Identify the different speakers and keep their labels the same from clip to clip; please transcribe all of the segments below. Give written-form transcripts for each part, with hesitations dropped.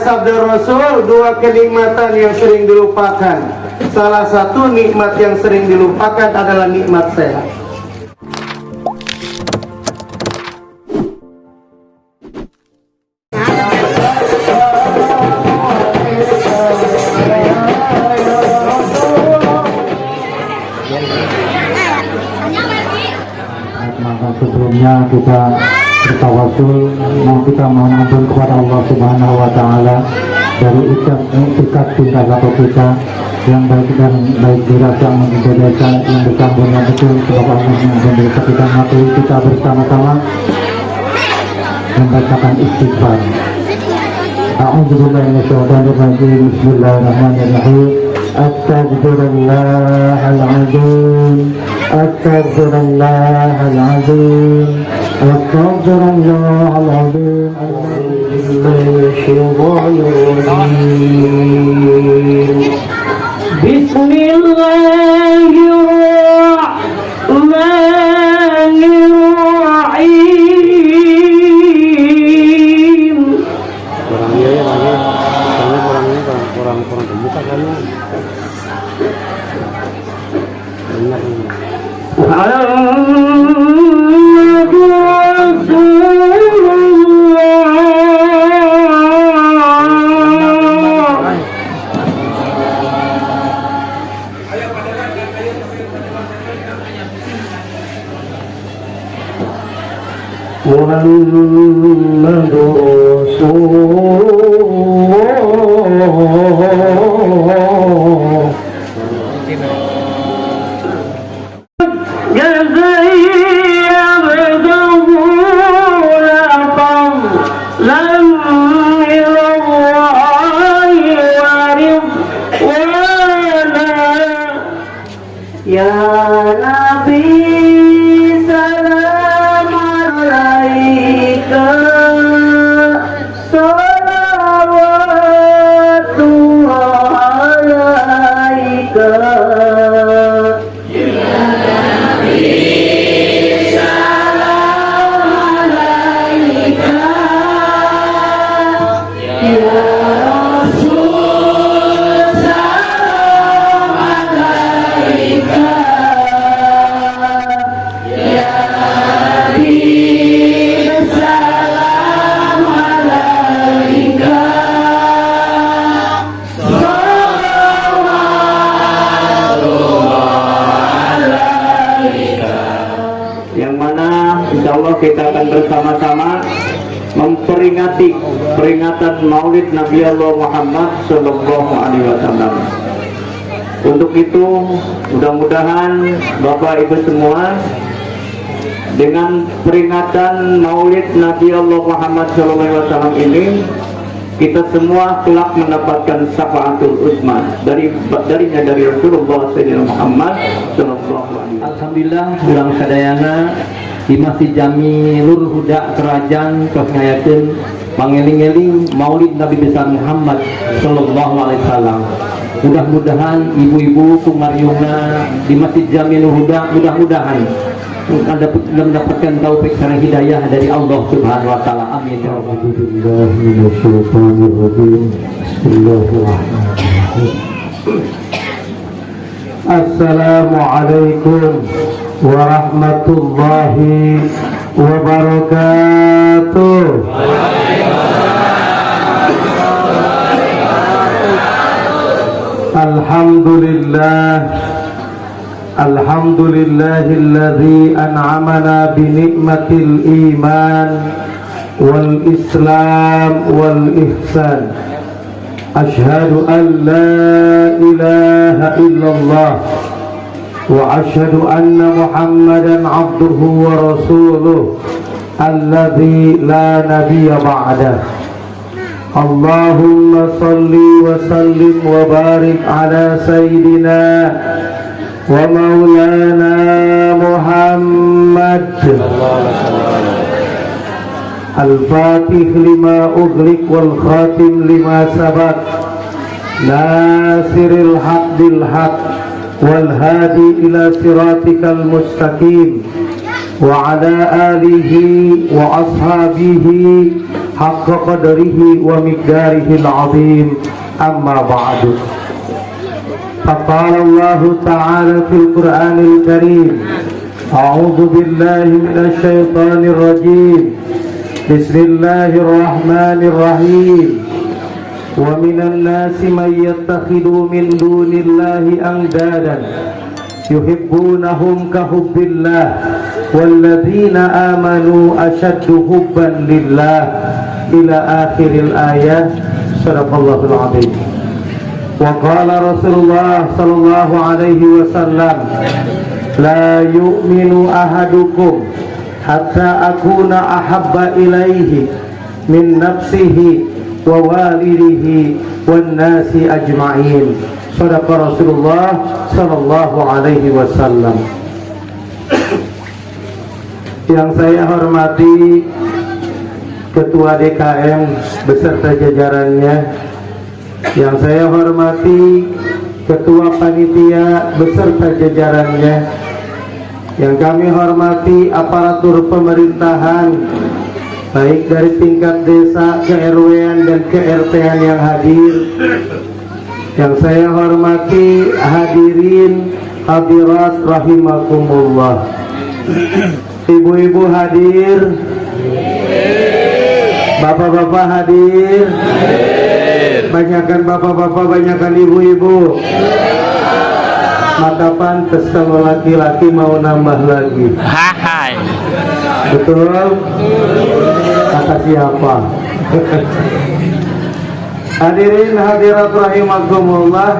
Speaker 1: sabda Rasul, dua kenikmatan yang sering dilupakan. Salah satu nikmat yang sering dilupakan adalah nikmat sehat.
Speaker 2: Maka sebelumnya kita bertawasul, kita mohon ampun kepada Allah Subhanahu wa Ta'ala dari ikat cinta satu kita yang baik dan baik dirasa menjadi dosa yang bercampur yang betul. Semoga Allah mengampuni dosa kita. Mari kita bersama-sama membacakan istighfar. A'udzubillahi minasyaitonir rajim. Bismillahirrahmanirrahim. Astaghfirullahal azim. Astaghfirullahal azim. Astaghfirullahal azim.
Speaker 3: Bismillahirrahmanirrahim. Kurang terbuka kayaknya. Benar ini.
Speaker 1: Muhammad Rasulullah. Ya Nabi salam alaika, salawatullah alaika. Kita akan bersama-sama memperingati peringatan Maulid Nabi Allah Muhammad Sallallahu Alaihi Wasallam. Untuk itu, mudah-mudahan Bapak Ibu semua dengan peringatan Maulid Nabi Allah Muhammad Sallallahu Alaihi Wasallam ini, kita semua kelak mendapatkan syafaatul uzma darinya dari Rasulullah Sayyidina Muhammad Sallallahu Alaihi Wasallam. Alhamdulillah, ulang sadayana di Masjid Jamilur Huda Kerajaan Kesngayatun mangeling-eling Maulid Nabi besar Muhammad Sallallahu Alaihi Wasallam. Mudah-mudahan ibu-ibu kumariuna di Masjid Jamilur Huda mudah-mudahan Anda mendapatkan taufik dan hidayah dari Allah Subhanahu Wa Taala. Amin. Assalamualaikum warahmatullahi wabarakatuh. Alhamdulillahilladzi an'amana bi ni'matil iman wal islam wal ihsan. Asyhadu an la ilaha illallah wa asyhadu anna Muhammadan abduhu wa rasuluh alladzi la nabiyya ba'dah. Allahumma salli wa sallim wa barik ala sayyidina wa maulana Muhammad al-fatih lima ughliq wal khatim lima sabaq nasiril haq bil haq wal hadi ila siratikal mustaqim wa ala alihi wa ashabihi
Speaker 2: حق قدره ومقداره العظيم أما بعد فقال الله تعالى في القرآن الكريم أعوذ بالله من الشيطان الرجيم بسم الله الرحمن الرحيم ومن الناس من يتخذ من دون الله أندادا يحبونهم كحب الله والذين آمنوا أشد حبا لله إلى آخر الآية صدق الله العظيم. وقال رسول الله صلى الله عليه وسلم لا يؤمن أحدكم حتى أكون أحب إليه من نفسه ووالده والناس أجمعين صدق Rasulullah sallallahu alaihi wasallam. Yang saya hormati Ketua DKM beserta jajarannya, yang saya hormati Ketua Panitia beserta jajarannya, yang kami hormati aparatur pemerintahan baik dari tingkat desa, ke RW-an dan ke RT-an yang hadir, yang saya hormati hadirin hadirat rahimakumullah. Ibu-ibu hadir, bapak-bapak hadir, banyakkan bapak-bapak, banyakkan ibu-ibu. Maka pantas kalau laki-laki mau nambah lagi.
Speaker 3: Hai.
Speaker 2: Betul? Kata siapa? Hadirin hadirat rahimakumullah,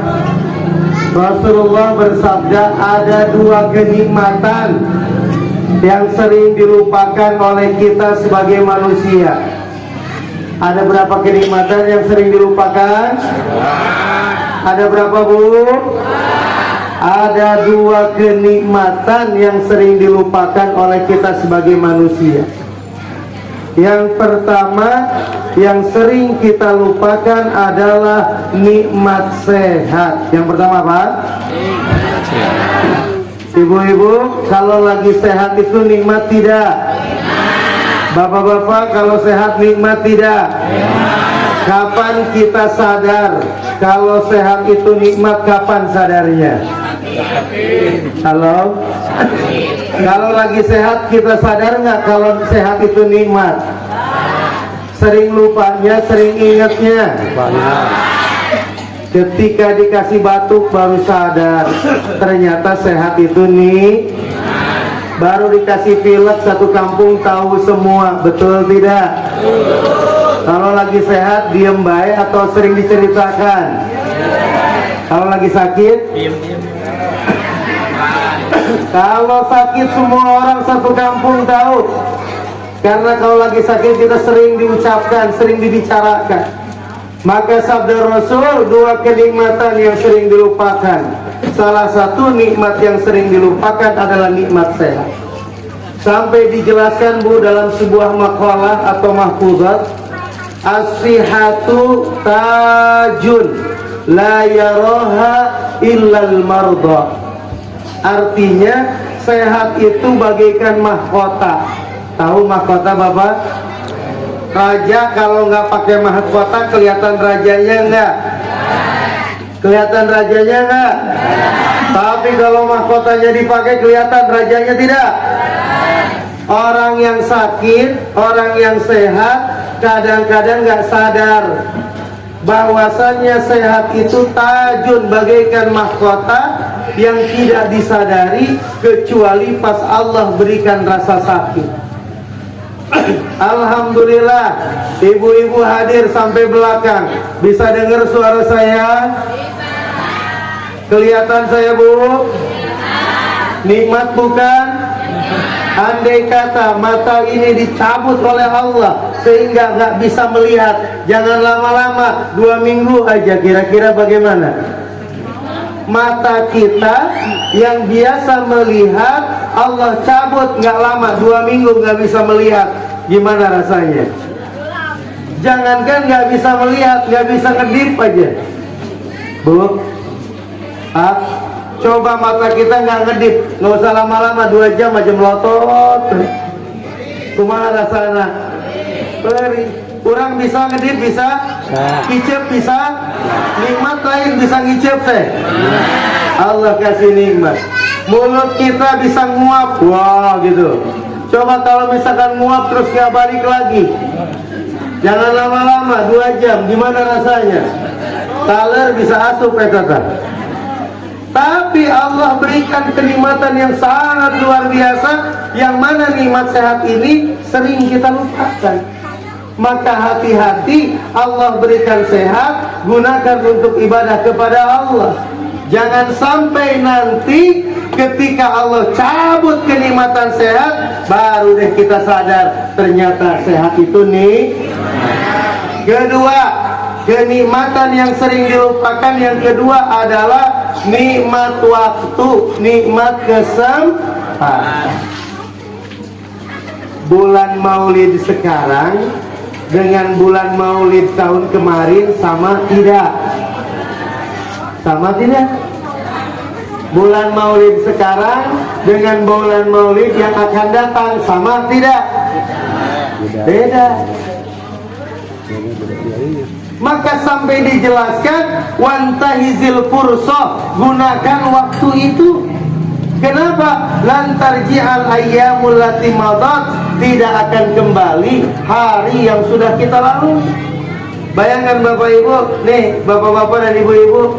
Speaker 2: Rasulullah bersabda ada dua kenikmatan yang sering dilupakan oleh kita sebagai manusia. Ada berapa kenikmatan yang sering dilupakan? Ada berapa, Bu? Ada dua kenikmatan yang sering dilupakan oleh kita sebagai manusia. Yang pertama yang sering kita lupakan adalah nikmat sehat. Yang pertama apa? Ibu-ibu, kalau lagi sehat itu nikmat tidak? Bapak-bapak, kalau sehat nikmat tidak? Kapan kita sadar kalau sehat itu nikmat? Kapan sadarnya? Halo? Kalau lagi sehat kita sadar nggak kalau sehat itu nikmat? Sering lupanya, sering ingatnya. Ketika dikasih batuk baru sadar ternyata sehat itu nih. Baru dikasih pilek satu kampung tahu semua, betul tidak? Kalau lagi sehat diem baik atau sering diceritakan? Kalau lagi sakit? Kalau sakit semua orang satu kampung tahu. Karena kalau lagi sakit kita sering diucapkan, sering dibicarakan. Maka sabda Rasul, dua kenikmatan yang sering dilupakan. Salah satu nikmat yang sering dilupakan adalah nikmat sehat. Sampai dijelaskan, Bu, dalam sebuah makalah atau mahfuzat, as-sihhatu tajun la yaraha illal marda. Artinya sehat itu bagaikan mahkota. Tahu mahkota, Bapak? Raja kalau nggak pakai mahkota kelihatan rajanya nggak? Kelihatan rajanya nggak? Tapi kalau mahkotanya dipakai kelihatan rajanya tidak? Orang yang sakit, orang yang sehat kadang-kadang nggak sadar bahwasannya sehat itu tajun bagaikan mahkota yang tidak disadari kecuali pas Allah berikan rasa sakit. Alhamdulillah, ibu-ibu hadir sampai belakang. Bisa dengar suara saya? Kelihatan saya, Bu? Nikmat bukan? Andai kata mata ini dicabut oleh Allah sehingga nggak bisa melihat, jangan lama-lama, 2 minggu aja, kira-kira bagaimana? Mata kita yang biasa melihat Allah cabut nggak lama, 2 minggu nggak bisa melihat, gimana rasanya? Jangankan nggak bisa melihat, nggak bisa ngedip aja, Bu. Coba mata kita nggak ngedip, nggak usah lama-lama, 2 jam aja melotot. Kumaha rasana? Perih.
Speaker 4: Orang bisa ngedit, bisa ngicep, bisa nikmat lain bisa ngicep teh. Allah kasih nikmat. Mulut kita bisa nguap, wah gitu. Coba kalau misalkan nguap terus nggak balik lagi, jangan lama-lama, 2 jam, gimana rasanya? Taler bisa asup tata. Tapi Allah berikan kenikmatan yang sangat luar biasa, yang mana nikmat sehat ini sering kita lupakan. Maka hati-hati, Allah berikan sehat, gunakan untuk ibadah kepada Allah. Jangan sampai nanti ketika Allah cabut kenikmatan sehat, baru deh kita sadar ternyata sehat itu nih. Kedua, kenikmatan yang sering dilupakan yang kedua adalah nikmat waktu, nikmat kesempatan. Bulan Maulid sekarang dengan bulan Maulid tahun kemarin sama tidak? Sama tidak? Bulan Maulid sekarang dengan bulan Maulid yang akan datang sama tidak? Beda. Maka sampai dijelaskan wantahizil fursoh, gunakan waktu itu. Kenapa? Lantarji'al ayyamul lati madat, tidak akan kembali hari yang sudah kita lalui. Bayangkan Bapak Ibu, nih bapak-bapak dan ibu-ibu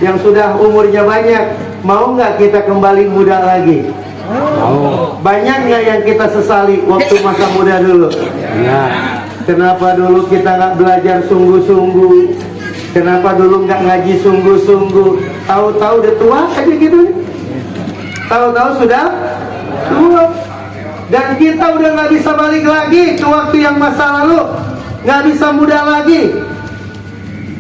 Speaker 4: yang sudah umurnya banyak, mau nggak kita kembali muda lagi? Mau. Banyak nggak yang kita sesali waktu masa muda dulu? Kenapa dulu kita nggak belajar sungguh-sungguh? Kenapa dulu nggak ngaji sungguh-sungguh? Tahu-tahu udah tua aja gitu. Tahu-tahu sudah tua. Dan kita udah nggak bisa balik lagi ke waktu yang masa lalu. Nggak bisa muda lagi.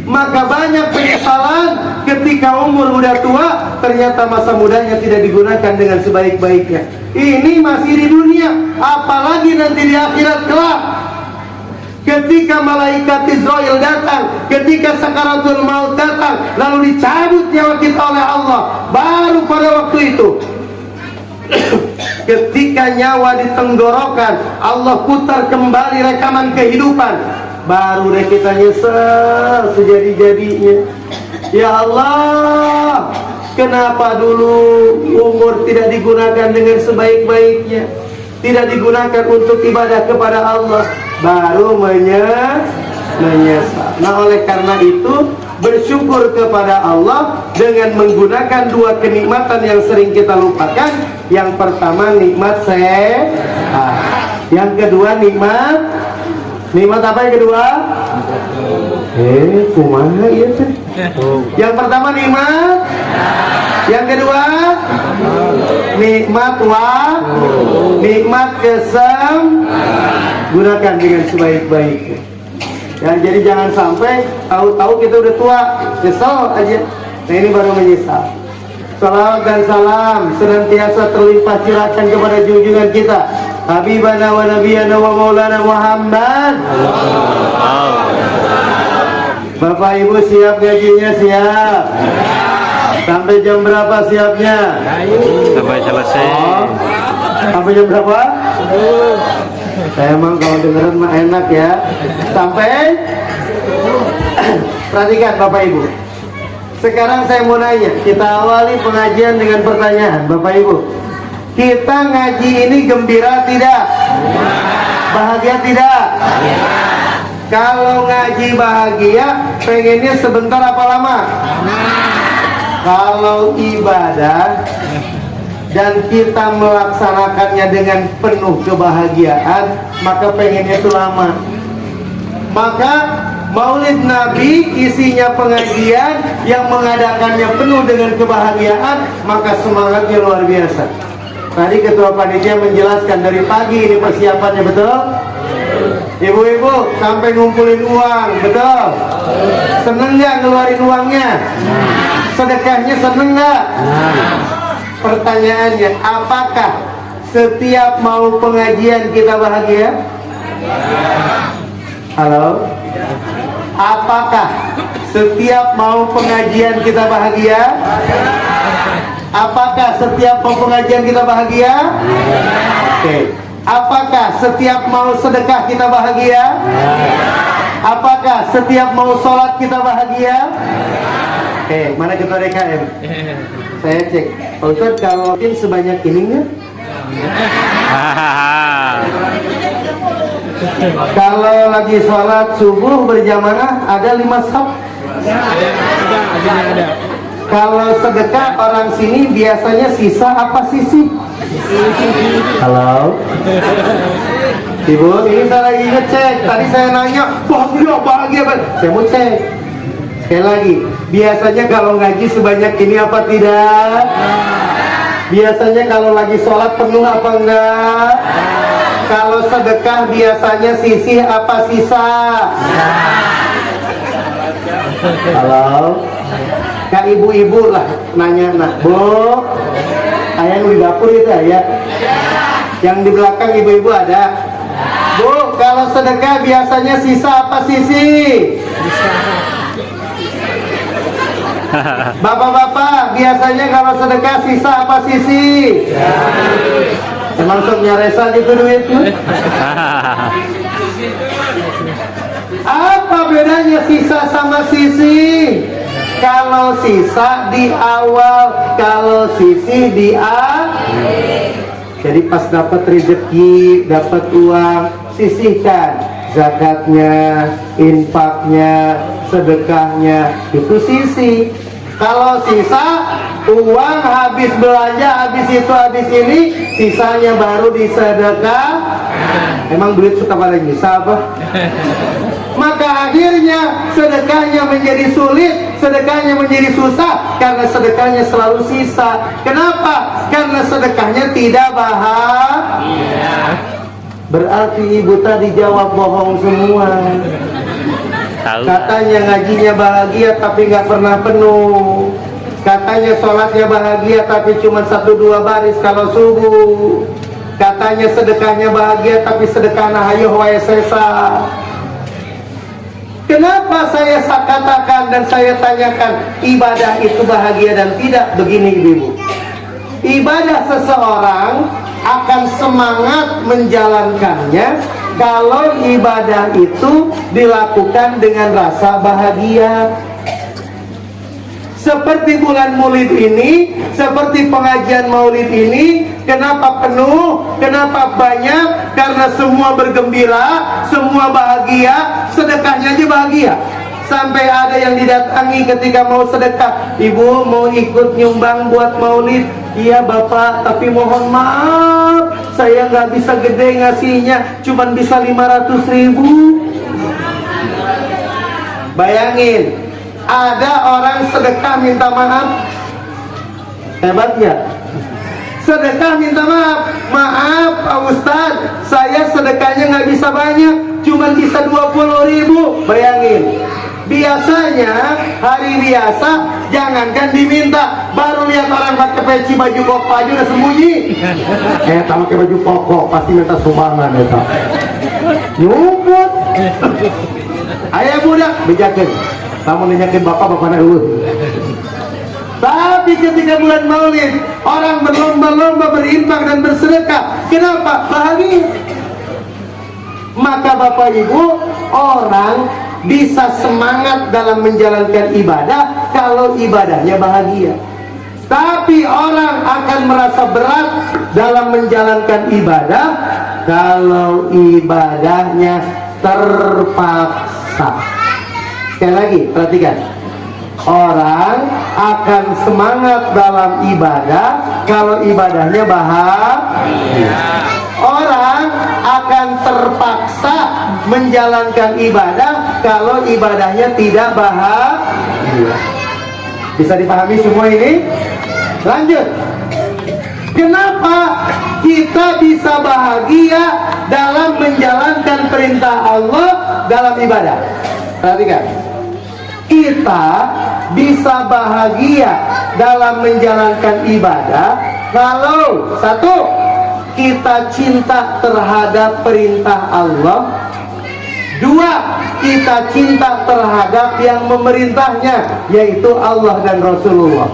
Speaker 4: Maka banyak penyesalan ketika umur udah tua, ternyata masa mudanya tidak digunakan dengan sebaik-baiknya. Ini masih di dunia, apalagi nanti di akhirat kelak. Ketika malaikat Israel datang, ketika sakaratul maut datang, lalu dicabut nyawa kita oleh Allah, baru pada waktu itu ketika nyawa ditenggorokan, Allah putar kembali rekaman kehidupan, baru deh kita nyesel sejadi-jadinya. Ya Allah, kenapa dulu umur tidak digunakan dengan sebaik-baiknya, tidak digunakan untuk ibadah kepada Allah, baru menyesal. Nah, oleh karena itu bersyukur kepada Allah dengan menggunakan 2 kenikmatan yang sering kita lupakan. Yang pertama nikmat sehat, yang kedua nikmat apa yang kedua? Kumaha iya teh? Yang pertama nikmat, yang kedua nikmat nikmat gunakan dengan sebaik-baiknya. Ya, jadi jangan sampai tahu-tahu kita udah tua, nyesel aja. Nah, ini baru menyesal. Salawat dan salam senantiasa terlimpah curahkan kepada junjungan kita, Habibana wa Nabiyana wa Maulana Muhammad. Bapak Ibu siap ngajinya? Siap. Sampai jam berapa siapnya?
Speaker 3: Sampai selesai.
Speaker 4: Sampai jam berapa? Saya emang kalau dengeran mah enak ya. Sampai perhatikan Bapak Ibu. Sekarang saya mau nanya, kita awali pengajian dengan pertanyaan Bapak Ibu. Kita ngaji ini gembira tidak? Bahagia tidak? Kalau ngaji bahagia, pengennya sebentar apa lama? Kalau ibadah dan kita melaksanakannya dengan penuh kebahagiaan, maka pengennya itu lama. Maka Maulid Nabi isinya pengajian yang mengadakannya penuh dengan kebahagiaan, maka semangatnya luar biasa. Tadi ketua panitia menjelaskan dari pagi ini persiapannya, betul? Ibu-ibu sampai ngumpulin uang, betul? Seneng nggak ngeluarin uangnya? Sedekahnya seneng nggak? Pertanyaannya, apakah setiap mau pengajian kita bahagia? Halo? Apakah setiap mau pengajian kita bahagia? Apakah setiap mau pengajian kita bahagia? Oke. Apakah setiap mau sedekah kita bahagia? Apakah setiap mau sholat kita bahagia? Mana ketua DKM? Saya cek. Pak Ustadz, kalau mungkin sebanyak ini nggak? Kalau lagi sholat subuh berjamaah ada 5 saf.
Speaker 3: Ada.
Speaker 4: Kalau sedekah orang sini biasanya sisa apa sisi? Halo Ibu, ini saya lagi ngecek. Tadi saya nanya bahagia banget. Saya mau cek sekali lagi. Biasanya kalau ngaji sebanyak ini apa tidak? Biasanya kalau lagi sholat penuh apa enggak? Kalau sedekah biasanya sisi apa sisa? Halo Kak ibu-ibu lah nanya, nak Bu, ayah di dapur itu ya? Yang di belakang ibu-ibu ada? Bu, kalau sedekah biasanya sisa apa sisi? Bapak-bapak, biasanya kalau sedekah sisa apa sisi? Emang sok nyaresa gitu duitnya? Apa bedanya sisa sama sisi? Kalau sisa di awal, kalau sisi di akhir. Jadi pas dapat rezeki, dapat uang, sisihkan zakatnya, infaknya, sedekahnya, itu sisi. Kalau sisa, uang habis belanja, habis itu, habis ini, sisanya baru disedekah. Emang duit suka pada nyisa apa? Maka akhirnya sedekahnya menjadi sulit, sedekahnya menjadi susah, karena sedekahnya selalu sisa. Kenapa? Karena sedekahnya tidak bahagia. Berarti ibu tadi jawab bohong semua. Katanya ngajinya bahagia tapi nggak pernah penuh. Katanya sholatnya bahagia tapi cuma 1-2 baris kalau subuh. Katanya sedekahnya bahagia tapi sedekahnya hayuh wae sesa. Kenapa saya katakan dan saya tanyakan ibadah itu bahagia dan tidak? Begini ibu-ibu, ibadah seseorang akan semangat menjalankannya kalau ibadah itu dilakukan dengan rasa bahagia. Seperti bulan maulid ini, seperti pengajian maulid ini, kenapa penuh, kenapa banyak? Karena semua bergembira, semua bahagia, sedekahnya aja bahagia. Sampai ada yang didatangi ketika mau sedekah, ibu mau ikut nyumbang buat maulid? Iya bapak, tapi mohon maaf, saya nggak bisa gede ngasihnya, cuman bisa 500.000. Bayangin, ada orang sedekah minta maaf. Hebatnya, sedekah minta maaf. Maaf Pak Ustadz, saya sedekahnya nggak bisa banyak, cuman bisa 20.000. Bayangin, biasanya hari biasa jangankan diminta, baru lihat orang pakai peci baju koko aja udah sembunyi. Pakai baju koko pasti minta sumbangan eta. Nyumput. Ayah budak bejakeun. Kamu nanyakin bapak-bapak dulu. Tapi ketika bulan maulid, orang berlomba-lomba berinfak dan bersedekah. Kenapa? Bahagia. Maka bapak ibu, orang bisa semangat dalam menjalankan ibadah kalau ibadahnya bahagia. Tapi orang akan merasa berat dalam menjalankan ibadah kalau ibadahnya terpaksa. Sekali lagi, perhatikan. Orang akan semangat dalam ibadah kalau ibadahnya bahagia. Orang akan terpaksa menjalankan ibadah kalau ibadahnya tidak bahagia. Bisa dipahami semua ini? Lanjut. Kenapa kita bisa bahagia dalam menjalankan perintah Allah dalam ibadah? Perhatikan. Kita bisa bahagia dalam menjalankan ibadah kalau satu, kita cinta terhadap perintah Allah. Dua, kita cinta terhadap yang memerintahnya, yaitu Allah dan Rasulullah.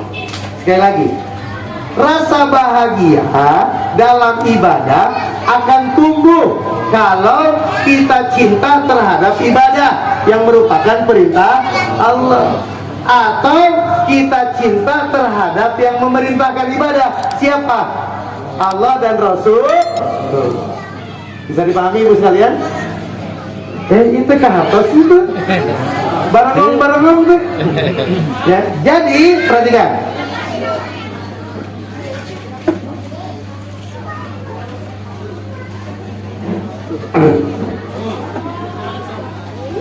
Speaker 4: Sekali lagi, rasa bahagia dalam ibadah akan tumbuh kalau kita cinta terhadap ibadah. ibadah yang merupakan perintah Allah, atau kita cinta terhadap yang memerintahkan ibadah. Siapa? Allah dan Rasul. Bisa dipahami ibu sekalian? Itu kehatos itu barang-barang itu. Ya, jadi perhatikan.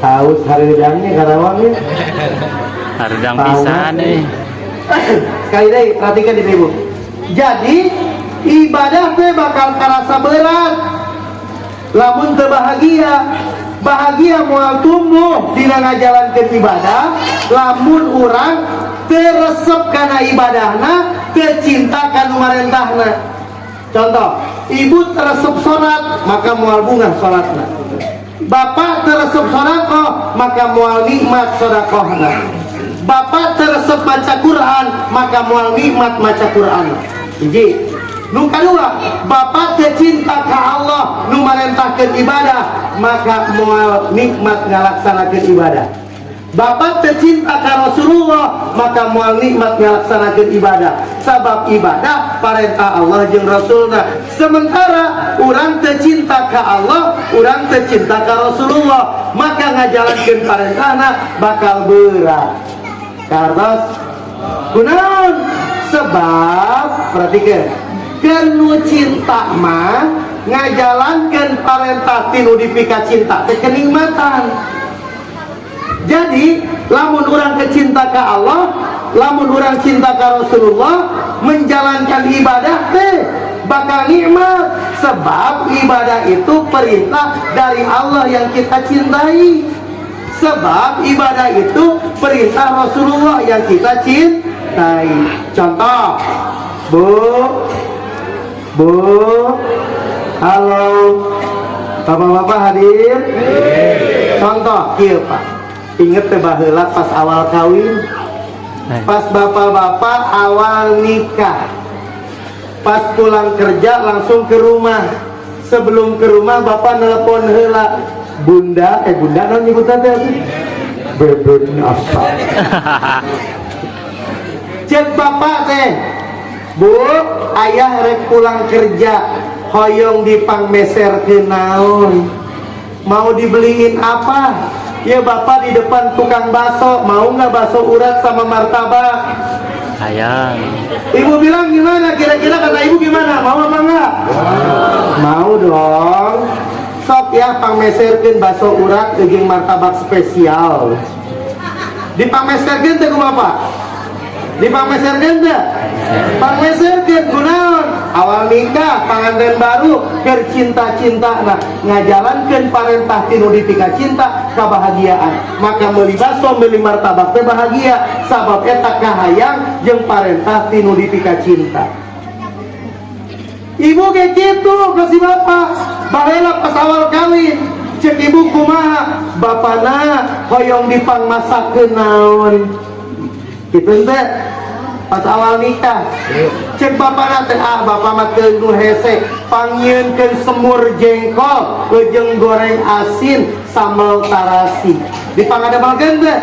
Speaker 4: Haus haridangnya karawangnya.
Speaker 3: Haridang pisan nih.
Speaker 4: Sekali lagi perhatikan ini ibu. Jadi ibadah teh bakal terasa berat lamun teu bahagia. Bahagia moal tumbuh dina ngajalankeun ibadah lamun urang teu resep kana ibadahna, teu cinta kanu marentahna. Contoh, ibu teresep salat maka moal bunga salatna. Bapak teresep sedekah maka moal nikmat sedekahna. Bapak teresep maca Quran maka moal nikmat maca Quran. Hiji. Nu kadua, bapak tercinta ka Allah nu marentahkeun ibadah maka moal nikmat ngalaksanakeun ibadah. Bapak tercinta ka Rasulullah maka moal nikmat ngalaksanakeun ibadah. Sabab ibadah parentah Allah jeung Rasulna. Sementara urang tercinta ka Allah, urang tercinta ka Rasulullah, maka ngajalankeun parentahna bakal berat. Kartos kunaon? Sebab perhatikan, karena cinta mah ngajalankan perintah tinu dipika cinta teh kenikmatan. Jadi lamun orang kecinta ke Allah, lamun orang cinta ke Rasulullah, menjalankan ibadah teh bakal nikmat. Sebab ibadah itu perintah dari Allah yang kita cintai. Sebab ibadah itu perintah Rasulullah yang kita cintai. Contoh, Bu, halo, bapak-bapak hadir. Contoh, kieu Pak, inget teh baheula pas awal kawin, pas bapak-bapak awal nikah, pas pulang kerja langsung ke rumah. Sebelum ke rumah bapak nelpon heula, bunda non nyebutan teh bebek asal. Cek bapak teh, Bu, ayah rek pulang kerja, hoyong dipangmeser ke naon, mau dibeliin apa? Ya bapak di depan tukang bakso, mau nggak bakso urat sama martabak?
Speaker 3: Sayang.
Speaker 4: Ibu bilang gimana? Kira-kira kata ibu gimana? Mau apa enggak? Mau dong. Sok ya pangmeserkeun bakso urat jeung martabak spesial. Dipangmeserkeun teh ku bapak? Dipangmeserkeun teh? Pangmeserkeun kunaon? Awal nikah, panganten baru, keur cinta-cinta nah ngajalankeun parentah tinu dipika cinta kebahagiaan. Maka meuli bakso, meuli martabak teh bahagia, sabab eta kahayang jeung parentah tinu dipika cinta. Ibu kayak gitu kasih bapak, baheula pas awal kawin, cek ibu kumaha, bapana hoyong dipangmasakeun naon. Kitu teh pas awal nikah, cek bapana teh bapak mah teu nu hese, pangyieunkeun semur jengkol, jeung goreng asin, sambal tarasi. Dipangademelkeun teh?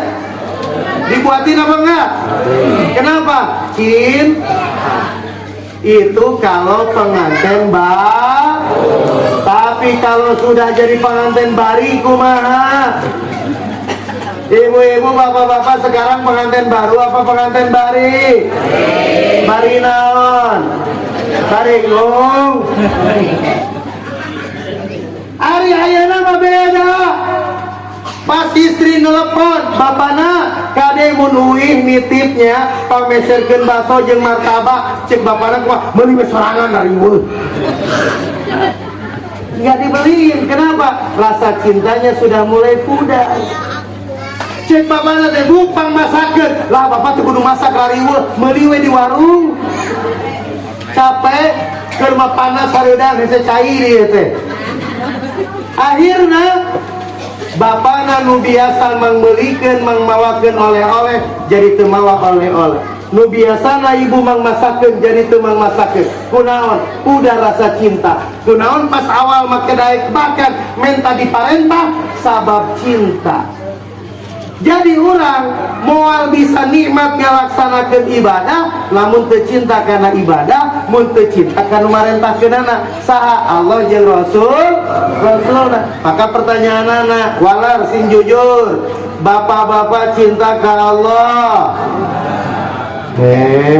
Speaker 4: Dibuatin apa enggak? Kenapa? Itu kalau pengantin baru. Tapi kalau sudah jadi pengantin bari kumaha? Ibu-ibu, bapak-bapak sekarang pengantin baru apa pengantin bari? Bari naon? Bari ngung. Ari ayeuna mah beda. Pas istri nelpon, bapana kade mun uih nitipnya pameserkeun bakso jeung martabak, cek bapana kumaha meuli we sorangan dari weuh. Enggak dibeliin, kenapa? Rasa cintanya sudah mulai pudar. Cek bapana teh bupang masakeun, lah bapak teh kudu masak lari weuh, meuli we di warung. Capek, keur mah panas sareudang hese cair ieu teh. Akhirna bapana nu biasa mangmeulikeun mangmawakeun oleh-oleh jadi teu mawa oleh-oleh. Nu biasana ibu mangmasakeun jadi teu mangmasakeun. Kunaon? Udah rasa cinta. Kunaon pas awal make daek bakan menta diparentah sabab cinta. Jadi orang moal bisa nikmat ngalaksanakeun ibadah lamun teu cinta kana ibadah, mun teu cinta kana marentahkeunana saha Allah jeung Rasulna. Maka pertanyaanana walar sing jujur, bapak-bapak cinta ka Allah?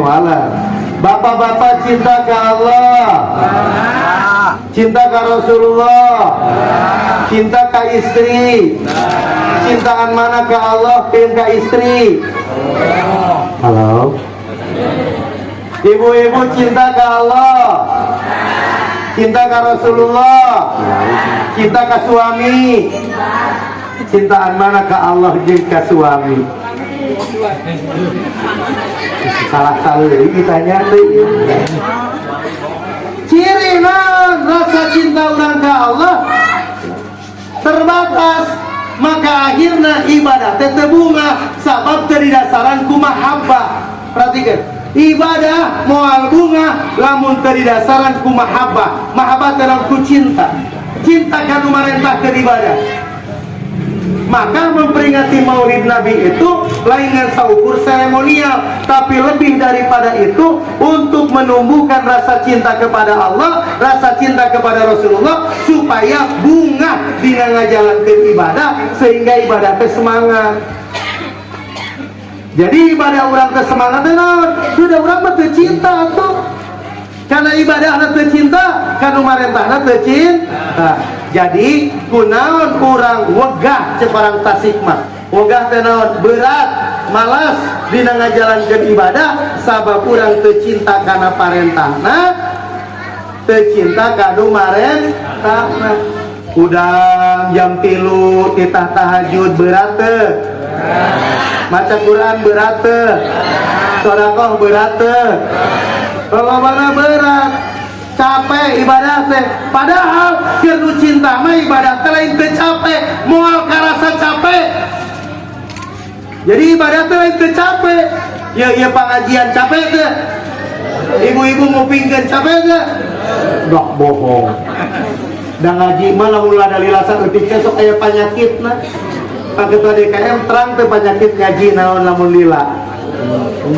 Speaker 4: Walar. Bapak-bapak cinta ka Allah? Cinta ka Rasulullah? Cinta ka istri? Cintaan mana ke Allah, pengen ke istri? Halo. Ibu-ibu cinta ke Allah, cinta ke Rasulullah, cinta ke suami. Cintaan mana ke Allah jeung ke suami? Salah ditanya deh. Ciri rasa cinta orang ke Allah terbatas. Maka akhirnya ibadah tetebunga sabab teridasaran ku mahabbah. Perhatikan, ibadah moal bunga lamun teridasaran ku mahabbah. Mahabbah dalam ku cinta. Cinta kanu marentahkeun ibadah. Maka memperingati Maulid Nabi itu lain dengan saukur seremonial, tapi lebih daripada itu untuk menumbuhkan rasa cinta kepada Allah, rasa cinta kepada Rasulullah, supaya bunga dina ngajalankeun ibadah sehingga ibadah teh semangat. Jadi ibadah orang teh semangat teh naon? Sudah orang mah teu cinta atuh. Karena ibadahna teu cinta, kanu marentahna teu cinta. Jadi kunaon urang wegah cek orang tasik mah. Wegah teh naon? Berat, malas dina ngajalankeun ibadah sabab urang teu cinta kana parentahna, teu cinta kanu marentahna. Udang jam 3 titah tahajud berat teu? Maca Quran berat teu? Sedekah berat teu? Lolobana berat. Capek ibadah teh, padahal keur cinta mah ibadah teh lain teu capek, moal karasa capek. Jadi ibadah teh lain teu capek. Ya pengajian capek teh. Ibu-ibu ngupingkeun capek teh. Dak bohong. Da ngaji mah lamun ada lilasan leutik sok aya panyakitna. Ketua DKM terang teh penyakit ngaji naon lamun lila.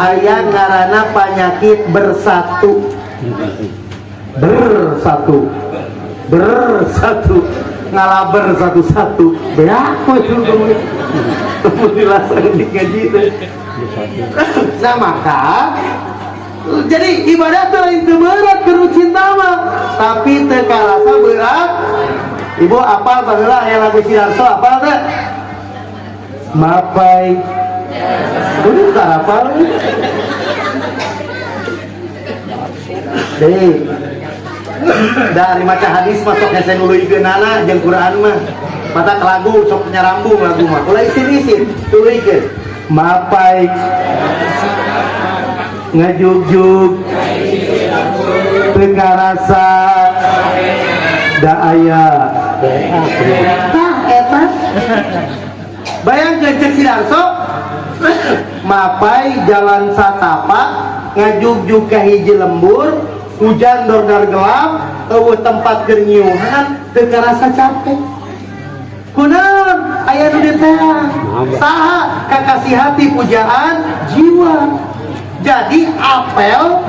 Speaker 4: Aya ngaranna penyakit bersatu. Bersatu ngalaber satu-satu beak itu kamu dilaksanakan di ngaji itu. Nah maka jadi ibadah itu lain teu berat keur cinta mah, tapi teu karasa berat. Ibu apal baheula aya lagu Sidarso apal teh? Mapai udah tak apal deh. Dari maca hadis masuk esen uluykeun nana jeung Quran mah mata ke lagu sok nyarambung lagu mah ulah isin-isin tuluykeun mapai ngajugjug teu karasa da aya tah eta bayangkeun cek Sidarso mapai jalan satapak ngajugjug ka hiji lembur hujan dordar gelap eueuh tempat keur nyiuhan teu karasa capek. Kunaon aya nu diteang saha kakasih hati pujaan jiwa. Jadi apel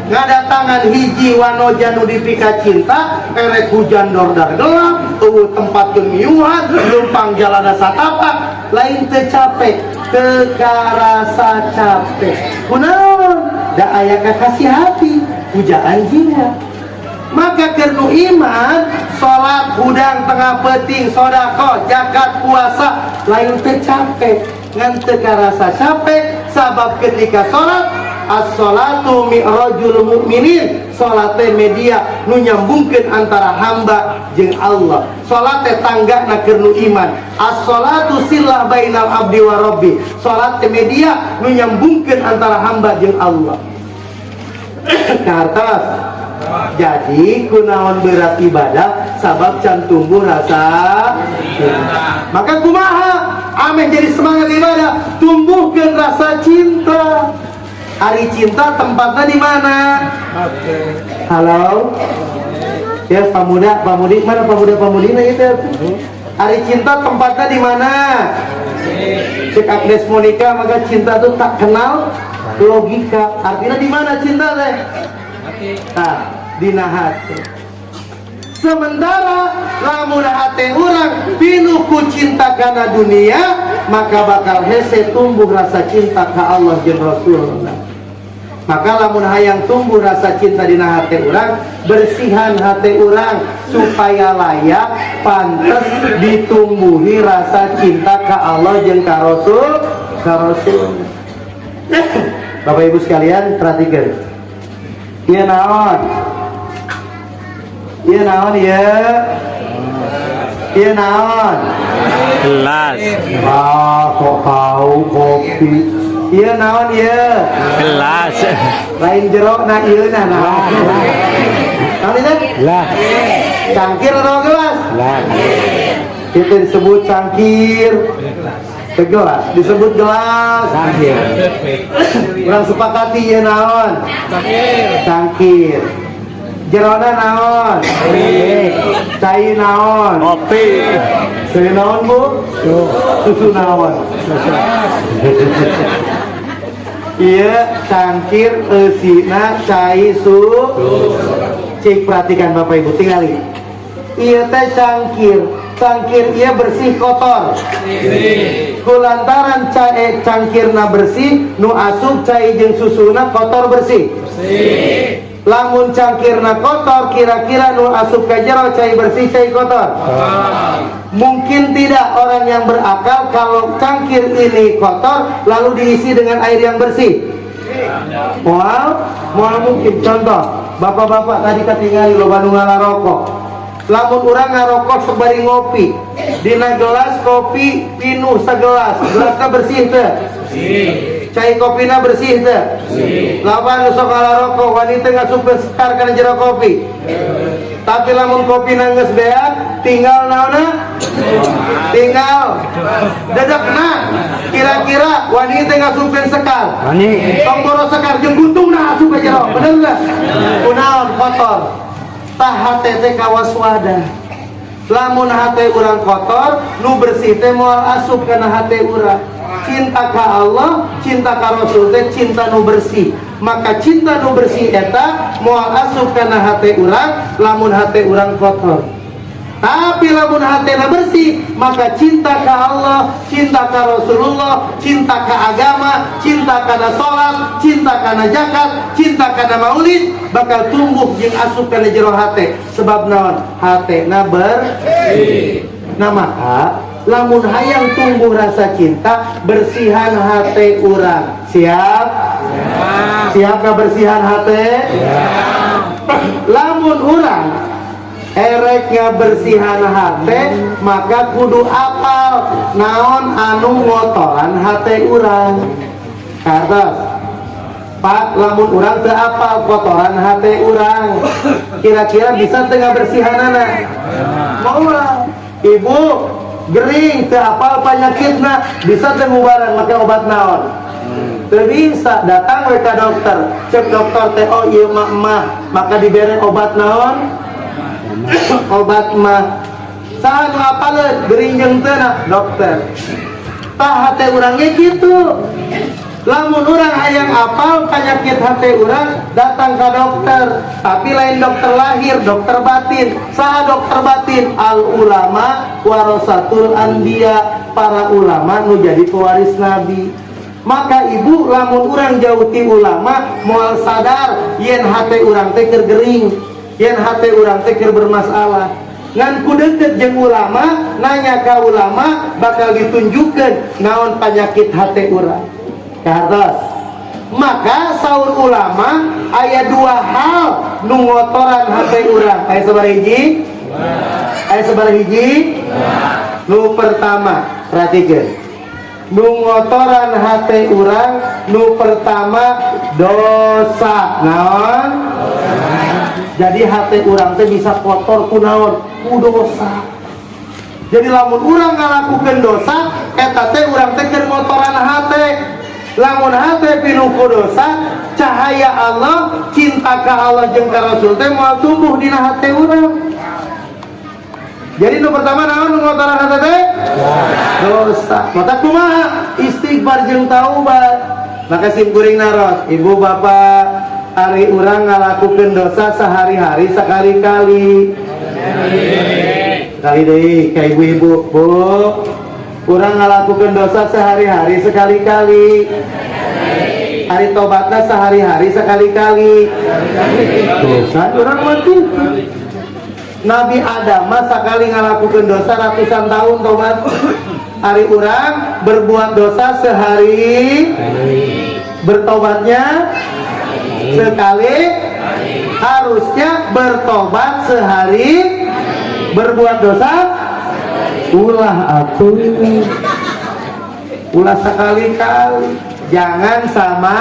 Speaker 4: ngadatangan hiji wanoja nu dipika cinta erek hujan dordar gelap eueuh tempat keur nyiuhan lumpang jalana satapak lain teu capek teu karasa capek. Kunaon da aya kakasih hati pujaan jiwa. Maka kernu iman salat hudang tengah peuting sedekah zakat puasa lain teu capek ngan teu karasa capek sabab ketika salat as-salatu mi'rajul mu'minin, salat teh media nu nyambungkeun antara hamba jeung Allah. Salat teh tanggana kernu iman. As-salatu silah bainal abdi wa rabbi, salat teh media nu nyambungkeun antara hamba jeung Allah. Kartos. Jadi kunaon berat ibadah sabab can tumbuh rasa cinta. Maka kumaha ameh jadi semangat ibadah tumbuhkeun rasa cinta. Ari cinta tempatnya di mana? Halo. Ya pamudi mana pamudina itu? Ari cinta tempatnya di mana? Cek Agnes Monica, maka cinta itu tak kenal logika. Artinya di mana cinta teh? Nah, di hati. Sementara lamun hati orang pinuh ku cinta karena dunia, maka bakal hese tumbuh rasa cinta ke Allah jeung Rasulullah. Maka lamun hayang tumbuh rasa cinta di hati orang, bersihan hati orang supaya layak pantas ditumbuhi rasa cinta ke Allah jeung ka Rasul. Bapak Ibu sekalian perhatikan. Ieu naon? Ieu naon ya? Ieu naon?
Speaker 3: Gelas.
Speaker 4: Kok tahu kopi. Ieu naon ya?
Speaker 3: Gelas.
Speaker 4: Lain jeruk na ieu na naon? Naon itu?
Speaker 2: Lah,
Speaker 4: Cangkir atau gelas?
Speaker 2: lah.
Speaker 4: Itu disebut cangkir. Gelas disebut gelas.
Speaker 2: Cangkir.
Speaker 4: Urang sepakati ieu naon? Cangkir. Jerona naon? Cai naon?
Speaker 3: Kopi.
Speaker 4: Cai naon Bu? Susu naon? Iya, cangkir eusina cai su. Cek perhatikan Bapak Ibu tinggali. Iya teh cangkir. Cangkir iya bersih kotor. Kulantaran cangkirna bersih, nu asup cai jeung susuna kotor bersih. Lamun cangkirna kotor, kira-kira nu asup ka jero cai bersih cai kotor? Mungkin tidak orang yang berakal kalau cangkir ini kotor lalu diisi dengan air yang bersih. Moal mungkin. Contoh, bapak-bapak tadi ketinggalan loba nu ngalarokok. Lamun urang ngarokok sebari ngopi, dina gelas kopi pinuh segelas, gelasnya bersih teh? Cai kopina bersih teh? Lawan nu sok ngalarokok wanita ngasup sekar kana jero kopi. Tapi lamun kopina geus beak, tinggal naonna? Tinggal dadakna. Kira-kira wanita ngasupkeun sekar.
Speaker 2: Ani.
Speaker 4: Tong boros sekar jeung guntungna asup ka jero. Bener enggak? Kunaon kotor. Tah hate teh kawas wadah. Lamun hate urang kotor, nu bersih teh moal asup kana hate urang. Cinta ka Allah, cinta ka Rasul teh cinta nu bersih. Maka cinta nu bersih eta moal asup kana hate urang, lamun hate urang kotor. Tapi lamun hatena bersih, maka cinta ka Allah, cinta ka Rasulullah, cinta ka agama, cinta kana salat, cinta kana zakat, cinta kana maulid bakal tumbuh jeung asup kana jero hate. Sebab naon? Hatena bersih. Nah maka lamun hayang tumbuh rasa cinta, bersihan hate urang. Siap? Siap kebersihan hate? Lamun urang ereknya bersihan hate, maka kudu apal naon anu ngotoran hate urang. Kartos Pak, lamun urang teu apal kotoran hate urang, kira-kira bisa teu ngabersihanana? Moal. Ibu gering teu apal panyakitna, bisa teu ngubaran make obat naon? Teu bisa. Datang we ka dokter, cek dokter teh oh ieu mah maka dibere obat naon? Obat mah saha nu apaleun gering jeung teu na dokter. Tah hate urang ge kitu. Lamun urang hayang apal penyakit hate urang, datang ke dokter. Tapi lain dokter lahir, dokter batin. Saha dokter batin? Al ulama warasatul anbiya, para ulama nu jadi pewaris nabi. Maka ibu lamun urang jauh ti ulama moal sadar yen hate urang teh keur gering, yen hate urang teh keur bermasalah. Ngan ku deukeut jeung ulama, nanya ka ulama bakal ditunjukkeun naon penyakit hate urang. Kartos. Maka saur ulama aya dua hal nu ngotoran hate urang. Aya sabaraha hiji? Aya sabaraha hiji? Nu pertama, perhatikeun. Nu ngotoran hate urang nu pertama dosa. Naon? Jadi hate urang teh bisa kotor ku naon? Ku dosa. Jadi lamun urang ngalakukeun dosa, eta teh urang teh keur ngotoran hate. Lamun hate pinuh ku dosa, cahaya Allah, cinta ka Allah jeung ka Rasul teh moal tumbuh dina hate urang. Jadi nu pertama naon nu ngotoran hati teh? Dosa. Mata kumaha? Istighfar jeung taubat. Maka simkuring naros, ibu bapak, hari urang ngalakukeun dosa sehari-hari sekali-kali. Kali deui ka ibu-ibu, Bu. Urang ngalakukeun dosa sehari-hari sekali-kali. Hari tobatna sehari-hari sekali-kali. Dosa urang mati. Nabi Adam sakali ngalakukeun dosa ratusan tahun tobat. Hari urang berbuat dosa sehari, bertobatnya sekali. Harusnya bertobat sehari, berbuat dosa ulah atuh, ulah sekali-kali, jangan sama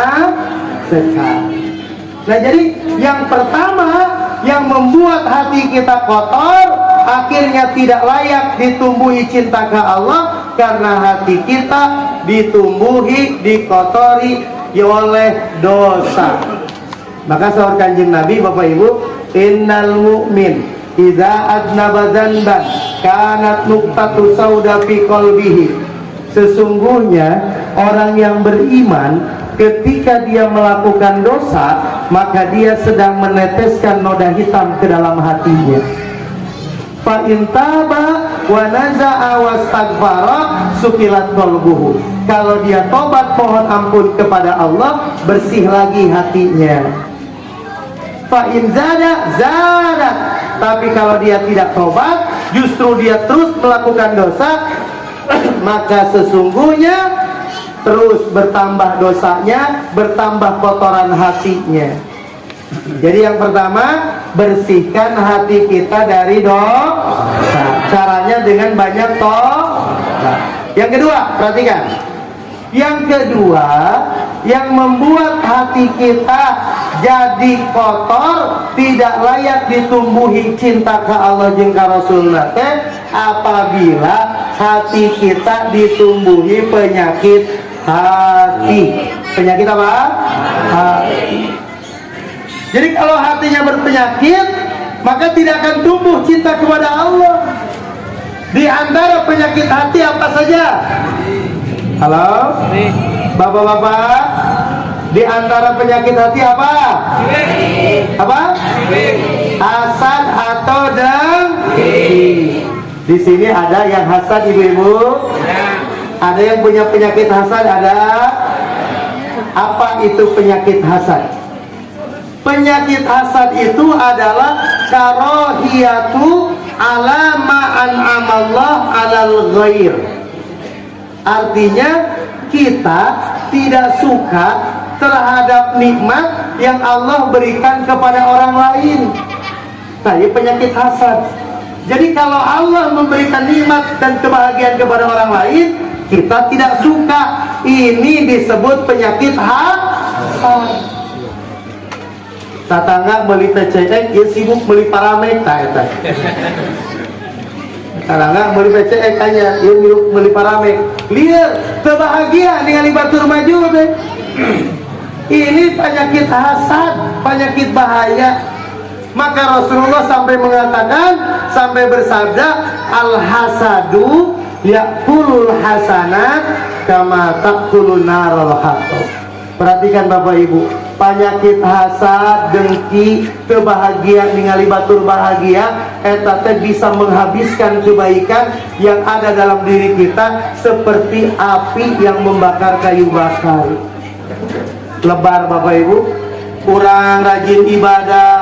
Speaker 4: sekali. Nah jadi yang pertama yang membuat hati kita kotor, akhirnya tidak layak ditumbuhi cinta ke Allah, karena hati kita ditumbuhi, dikotori oleh dosa. Maka sahur Kanjeng Nabi, Bapak Ibu, innal mu'min idza adnaba dzanban kanat nuqtatu sauda fi qalbihi. Sesungguhnya orang yang beriman ketika dia melakukan dosa, maka dia sedang meneteskan noda hitam ke dalam hatinya. Fa in taba wa naza'a wastaghfara sukilat qalbuhu. Kalau dia tobat mohon ampun kepada Allah, bersih lagi hatinya. Fa in zada zadat. Tapi kalau dia tidak tobat, justru dia terus melakukan dosa, maka sesungguhnya terus bertambah dosanya, bertambah kotoran hatinya. Jadi yang pertama, bersihkan hati kita dari dosa. Caranya dengan banyak tobat. Yang kedua, perhatikan. Yang kedua, yang membuat hati kita jadi kotor, tidak layak ditumbuhi cinta ke Allah jeung ka Rasulullah teh, apabila hati kita ditumbuhi penyakit hati. Penyakit apa? Hati. Jadi kalau hatinya berpenyakit, maka tidak akan tumbuh cinta kepada Allah. Di antara penyakit hati apa saja? Halo? Bapak-bapak, di antara penyakit hati apa? Apa? Hasad atau dengki. Di sini ada yang hasad, ibu-ibu. Ada yang punya penyakit hasad, ada. Apa itu penyakit hasad? Penyakit hasad itu adalah karohiyatu ala ma'an amallah alal ghair. Artinya kita tidak suka terhadap nikmat yang Allah berikan kepada orang lain. Tadi penyakit hasad. Jadi kalau Allah memberikan nikmat dan kebahagiaan kepada orang lain, kita tidak suka. Ini disebut penyakit hasad. Tatangga beli TCX, dia sibuk beli paramek, tak. Tatangga beli TCX aja, dia sibuk beli paramek. Lihat, kebahagia dengan batur maju, deh. Ini penyakit hasad, penyakit bahaya. Maka Rasulullah sampai mengatakan, sampai bersabda, al hasadu yakulul hasanat kama takulun narul hatab. Perhatikan Bapak Ibu, penyakit hasad, dengki, kebahagiaan ningali batur bahagia, eta teh bisa menghabiskan kebaikan yang ada dalam diri kita seperti api yang membakar kayu bakar. Lebar Bapak Ibu, kurang rajin ibadah,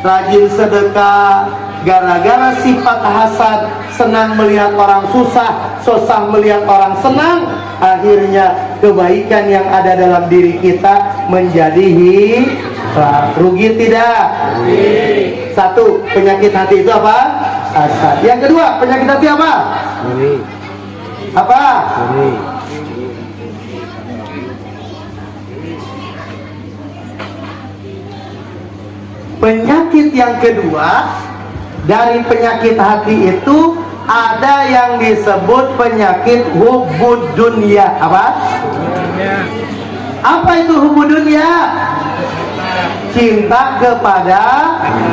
Speaker 4: rajin sedekah, gara-gara sifat hasad, senang melihat orang susah, susah melihat orang senang, akhirnya kebaikan yang ada dalam diri kita menjadi hilang. Rugi tidak? Satu, penyakit hati itu apa? Hasad. Yang kedua, penyakit hati apa? Apa? Penyakit yang kedua dari penyakit hati itu ada yang disebut penyakit hubbud dunya. Apa? Apa itu hubbud dunya? Cinta kepada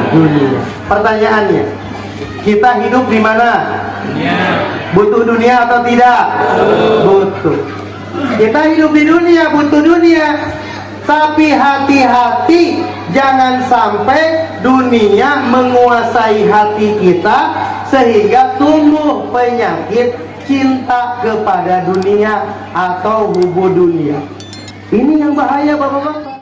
Speaker 4: dunia. Pertanyaannya, Kita hidup di mana? Butuh dunia atau tidak? Butuh. Kita hidup di dunia, butuh dunia. Tapi hati-hati, jangan sampai dunia menguasai hati kita sehingga tumbuh penyakit cinta kepada dunia atau hubu dunia. Ini yang bahaya, Bapak-bapak.